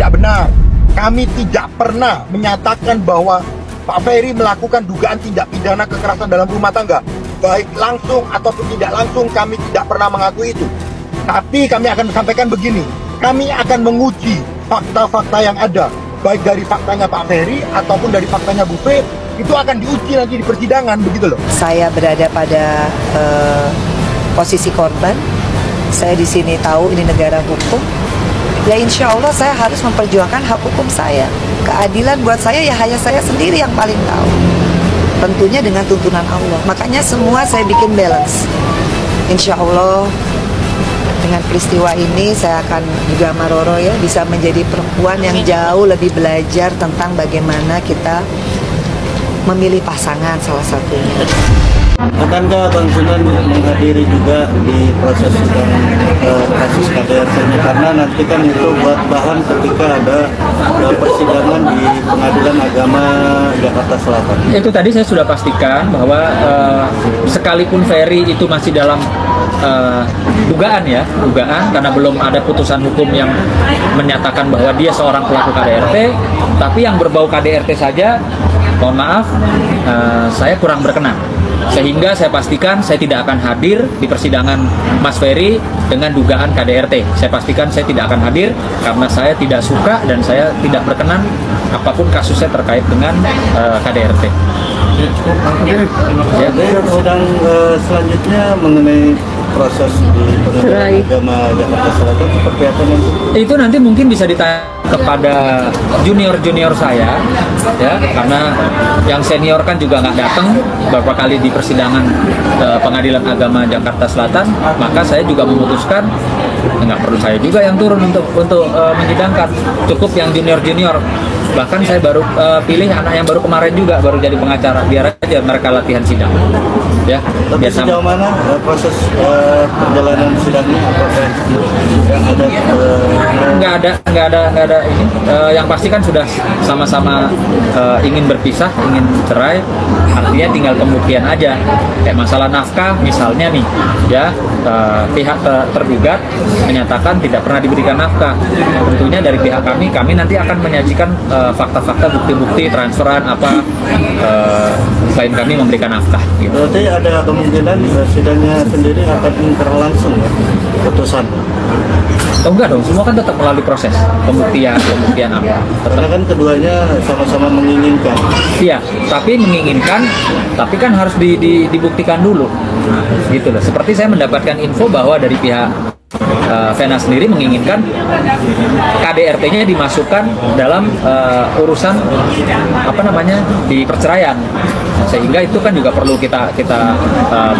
tidak benar. Kami tidak pernah menyatakan bahwa Pak Ferry melakukan dugaan tindak pidana kekerasan dalam rumah tangga. Baik langsung ataupun tidak langsung, kami tidak pernah mengakui itu. Tapi kami akan sampaikan begini, kami akan menguji fakta-fakta yang ada, baik dari faktanya Pak Ferry ataupun dari faktanya Bu Fe, itu akan diuji nanti di persidangan, begitu loh. Saya berada pada posisi korban. Saya di sini tahu ini negara hukum. Ya insya Allah saya harus memperjuangkan hak hukum saya. Keadilan buat saya ya hanya saya sendiri yang paling tahu. Tentunya dengan tuntunan Allah. Makanya semua saya bikin balance. Insya Allah dengan peristiwa ini saya akan juga Maroro ya bisa menjadi perempuan yang jauh lebih belajar tentang bagaimana kita memilih pasangan salah satunya. Akankah Bang Sunan menghadiri juga di proses sidang kasus KDRT-nya, karena nanti kan itu buat bahan ketika ada persidangan di Pengadilan Agama Jakarta Selatan. Itu tadi saya sudah pastikan bahwa sekalipun Ferry itu masih dalam dugaan karena belum ada putusan hukum yang menyatakan bahwa dia seorang pelaku KDRT, tapi yang berbau KDRT saja, mohon maaf, saya kurang berkenan. Sehingga saya pastikan saya tidak akan hadir di persidangan Mas Ferry dengan dugaan KDRT. Saya pastikan saya tidak akan hadir karena saya tidak suka dan saya tidak berkenan apapun kasusnya terkait dengan KDRT. Ya. Sidang selanjutnya mengenai proses di Pengadilan Agama Jakarta Selatan seperti apa nanti? Itu nanti mungkin bisa ditanya kepada junior saya, ya, karena yang senior kan juga nggak datang beberapa kali di persidangan Pengadilan Agama Jakarta Selatan, maka saya juga memutuskan nggak perlu saya juga yang turun untuk menyidangkan, cukup yang junior. Bahkan saya baru pilih anak yang baru kemarin juga baru jadi pengacara, biar aja mereka latihan sidang, ya. Tapi sejauh mana proses perjalanan sidangnya? Apakah nggak ada ini. Yang pasti kan sudah sama-sama ingin berpisah, ingin cerai. Artinya tinggal pembuktian aja. Kayak masalah nafkah misalnya nih, ya, pihak tergugat menyatakan tidak pernah diberikan nafkah. Tentunya dari pihak kami nanti akan menyajikan fakta-fakta, bukti-bukti transferan apa selain kami memberikan nafkah. Gitu. Berarti ada kemungkinan sidangnya sendiri akan berlangsung ya putusan? Oh enggak dong, semua kan tetap melalui proses pembuktian apa. Karena kan keduanya sama-sama menginginkan. Iya, tapi menginginkan, tapi kan harus dibuktikan dulu. Gitu loh. Seperti saya mendapatkan info bahwa dari pihak Vena sendiri menginginkan KDRT-nya dimasukkan dalam urusan di perceraian, sehingga itu kan juga perlu kita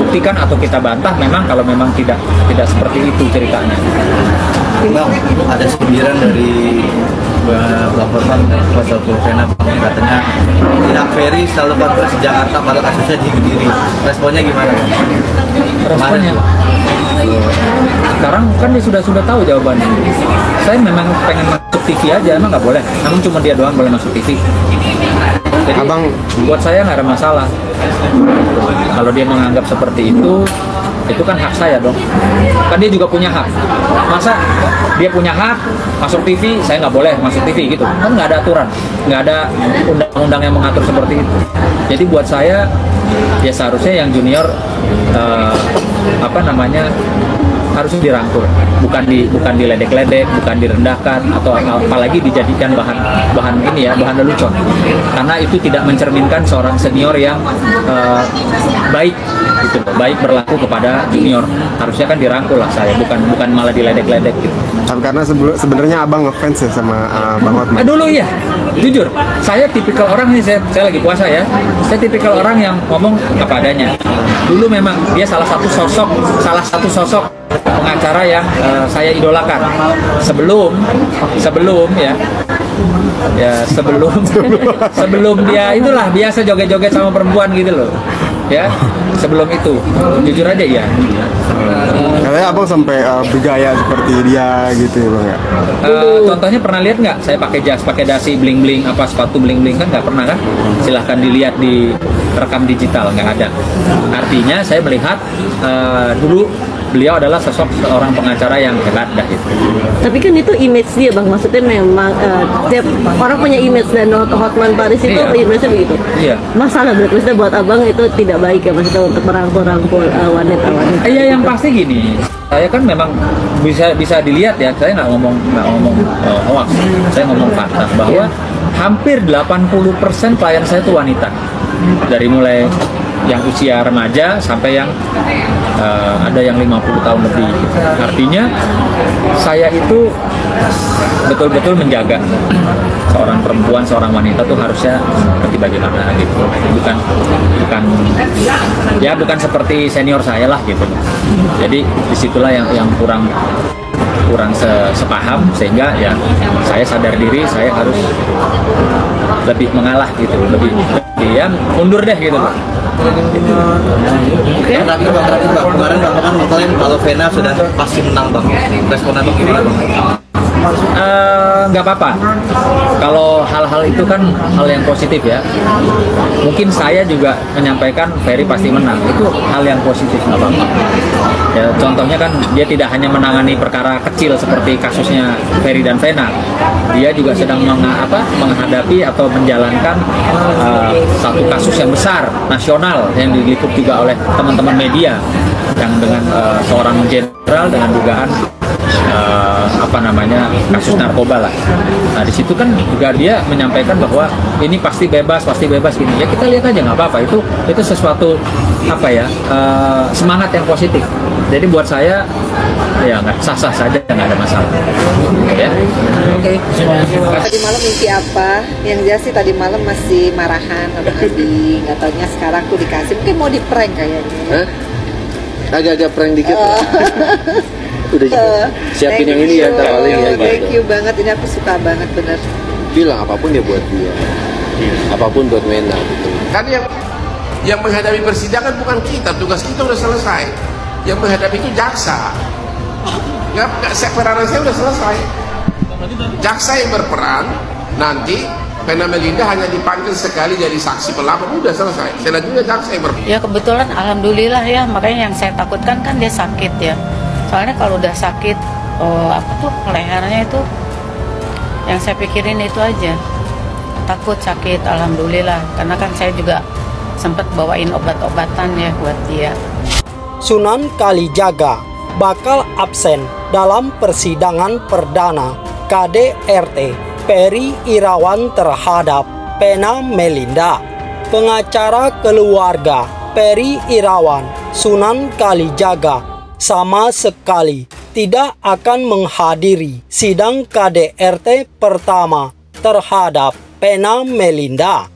buktikan atau kita bantah kalau memang tidak seperti itu ceritanya. Bang, ada sindiran dari pelaporan kuasa hukum Vena, katanya pihak Ferry selalu kontras di Jakarta pada kasusnya di Kediri. Responnya gimana? Responnya? Sekarang kan dia sudah tahu jawabannya. Saya memang pengen masuk TV aja, emang nggak boleh. Namun cuma dia doang boleh masuk TV. Jadi Abang, buat saya nggak ada masalah. Kalau dia menganggap seperti itu kan hak saya dong. Kan dia juga punya hak. Masa dia punya hak masuk TV, saya nggak boleh masuk TV gitu? Kan nggak ada aturan, nggak ada undang-undang yang mengatur seperti itu. Jadi buat saya ya seharusnya yang junior harusnya dirangkul, bukan diledek-ledek, bukan direndahkan atau apalagi dijadikan bahan lelucon, karena itu tidak mencerminkan seorang senior yang baik gitu, baik berlaku kepada junior. Harusnya kan dirangkul lah saya, bukan malah diledek-ledek gitu. Tapi karena sebenarnya abang ngefans ya sama Bang Hotman. Dulu iya, jujur, saya tipikal orang nih, saya lagi puasa ya, saya tipikal orang yang ngomong apa adanya. Dulu memang dia salah satu sosok pengacara yang saya idolakan sebelum dia itulah biasa joget-joget sama perempuan gitu loh, ya. Sebelum itu jujur aja ya. Katanya abang sampai bergaya seperti dia gitu ya bang ya. Contohnya pernah lihat nggak? Saya pakai jas, pakai dasi bling bling, apa sepatu bling bling, kan nggak pernah kan? Silahkan dilihat di rekam digital, nggak ada. Artinya saya melihat dulu beliau adalah seorang pengacara yang hebat dah itu. Tapi kan itu image dia bang, maksudnya memang setiap orang punya image dan Hotman Paris itu Iya. image-nya begitu. Iya. Masalah maksudnya buat abang itu tidak baik ya maksudnya untuk merangkul-rangkul wanita-wanita. Iya, yang pasti gini, saya kan memang bisa dilihat ya, saya nggak ngomong hoax, saya ngomong fakta bahwa hampir 80% klien saya itu wanita, dari mulai yang usia remaja sampai yang ada yang 50 tahun lebih. Artinya saya itu betul-betul menjaga seorang perempuan, seorang wanita tuh harusnya seperti bagaimana gitu. Bukan seperti senior saya lah gitu. Jadi disitulah yang kurang sepaham, sehingga ya saya sadar diri saya harus lebih mengalah gitu, lebih ya mundur deh gitu. Terakhir bang, kemarin bang kan mengklaim kalau Vena sudah pasti menang bang. Respon abang gimana bang? Nggak apa-apa. Kalau hal-hal itu kan hal yang positif ya. Mungkin saya juga menyampaikan Ferry pasti menang. Itu hal yang positif, nggak apa-apa. Ya, contohnya kan dia tidak hanya menangani perkara kecil seperti kasusnya Ferry dan Vena. Dia juga sedang menghadapi atau menjalankan satu kasus yang besar nasional yang diliput juga oleh teman-teman media yang dengan seorang jenderal dengan dugaan kasus narkoba lah. Nah di situ kan juga dia menyampaikan bahwa ini pasti bebas gini. Ya kita lihat aja, nggak apa-apa. Itu sesuatu semangat yang positif. Jadi buat saya ya nggak sah-sah saja, nggak ada masalah. Ya. Oke. Tadi malam mimpi apa? Yang jelas sih tadi malam masih marahan sama Adi. Nggak taunya sekarang tuh dikasih. Mungkin mau di prank kayaknya. Agak-agak prank dikit. Udah siapin yang ini ya, paling ya. Thank you banget, ini aku suka banget bener. Bilang apapun ya buat dia, apapun buat Wena gitu. Kan yang menghadapi persidangan bukan kita, tugas kita udah selesai. Yang menghadapi itu jaksa. Nggak peranan saya udah selesai. Jaksa yang berperan, nanti Vena Melinda hanya dipanggil sekali jadi saksi pelapor, udah selesai. Selanjutnya jaksa yang berperan. Ya kebetulan alhamdulillah ya, makanya yang saya takutkan kan dia sakit ya. Soalnya kalau udah sakit, lehernya itu, yang saya pikirin itu aja. Takut sakit, alhamdulillah. Karena kan saya juga sempat bawain obat-obatan ya buat dia. Sunan Kalijaga bakal absen dalam persidangan perdana KDRT Ferry Irawan terhadap Vena Melinda. Pengacara keluarga Ferry Irawan, Sunan Kalijaga, sama sekali tidak akan menghadiri sidang KDRT pertama terhadap Vena Melinda.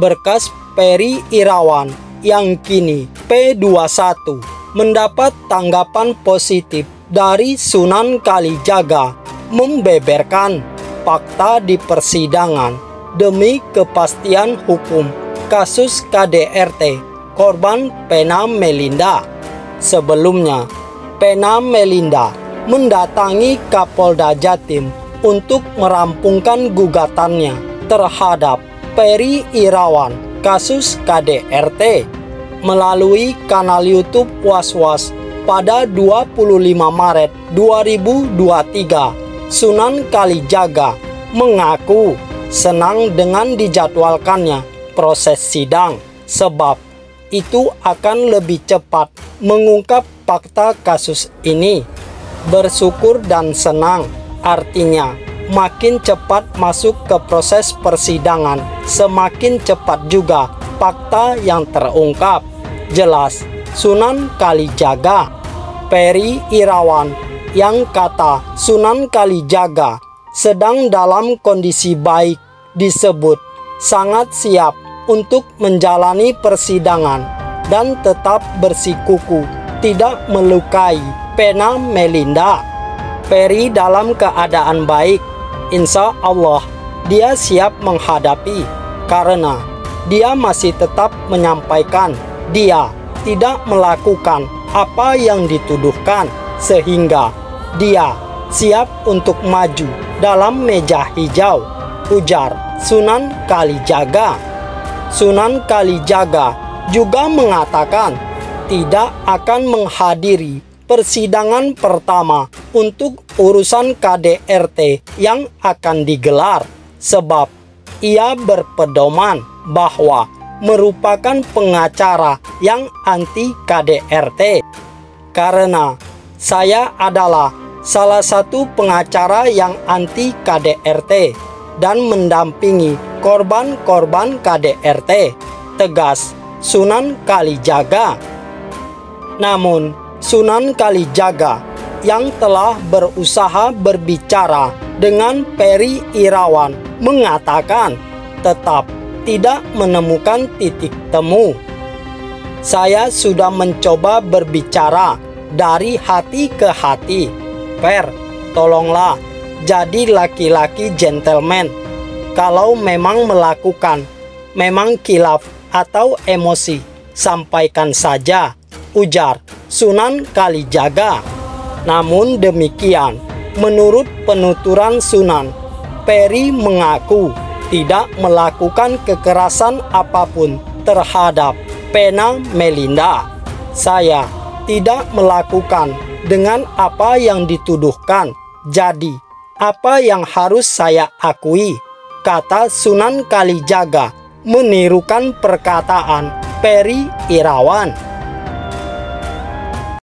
Berkas Ferry Irawan yang kini P21 mendapat tanggapan positif dari Sunan Kalijaga membeberkan fakta di persidangan demi kepastian hukum kasus KDRT korban Vena Melinda. Sebelumnya, Vena Melinda mendatangi Kapolda Jatim untuk merampungkan gugatannya terhadap Ferry Irawan kasus KDRT melalui kanal YouTube Was-Was pada 25 Maret 2023. Sunan Kalijaga mengaku senang dengan dijadwalkannya proses sidang sebab itu akan lebih cepat mengungkap fakta kasus ini. Bersyukur dan senang, artinya makin cepat masuk ke proses persidangan, semakin cepat juga fakta yang terungkap. Jelas Sunan Kalijaga. Ferry Irawan yang kata Sunan Kalijaga sedang dalam kondisi baik disebut sangat siap untuk menjalani persidangan dan tetap bersikukuh tidak melukai Vena Melinda. Ferry dalam keadaan baik, insya Allah dia siap menghadapi karena dia masih tetap menyampaikan dia tidak melakukan apa yang dituduhkan sehingga dia siap untuk maju dalam meja hijau, ujar Sunan Kalijaga. Sunan Kalijaga juga mengatakan tidak akan menghadiri persidangan pertama untuk urusan KDRT yang akan digelar, sebab ia berpedoman bahwa merupakan pengacara yang anti KDRT. Karena saya adalah salah satu pengacara yang anti KDRT dan mendampingi korban-korban KDRT, tegas Sunan Kalijaga. Namun, Sunan Kalijaga yang telah berusaha berbicara dengan Peri Irawan mengatakan tetap tidak menemukan titik temu. Saya sudah mencoba berbicara dari hati ke hati. Per, tolonglah jadi laki-laki gentleman. Kalau memang melakukan, memang kilaf atau emosi, sampaikan saja, ujar Sunan Kalijaga. Namun demikian, menurut penuturan Sunan, Peri mengaku tidak melakukan kekerasan apapun terhadap Pena Melinda. Saya tidak melakukan dengan apa yang dituduhkan. Jadi, apa yang harus saya akui? Kata Sunan Kalijaga menirukan perkataan Peri Irawan.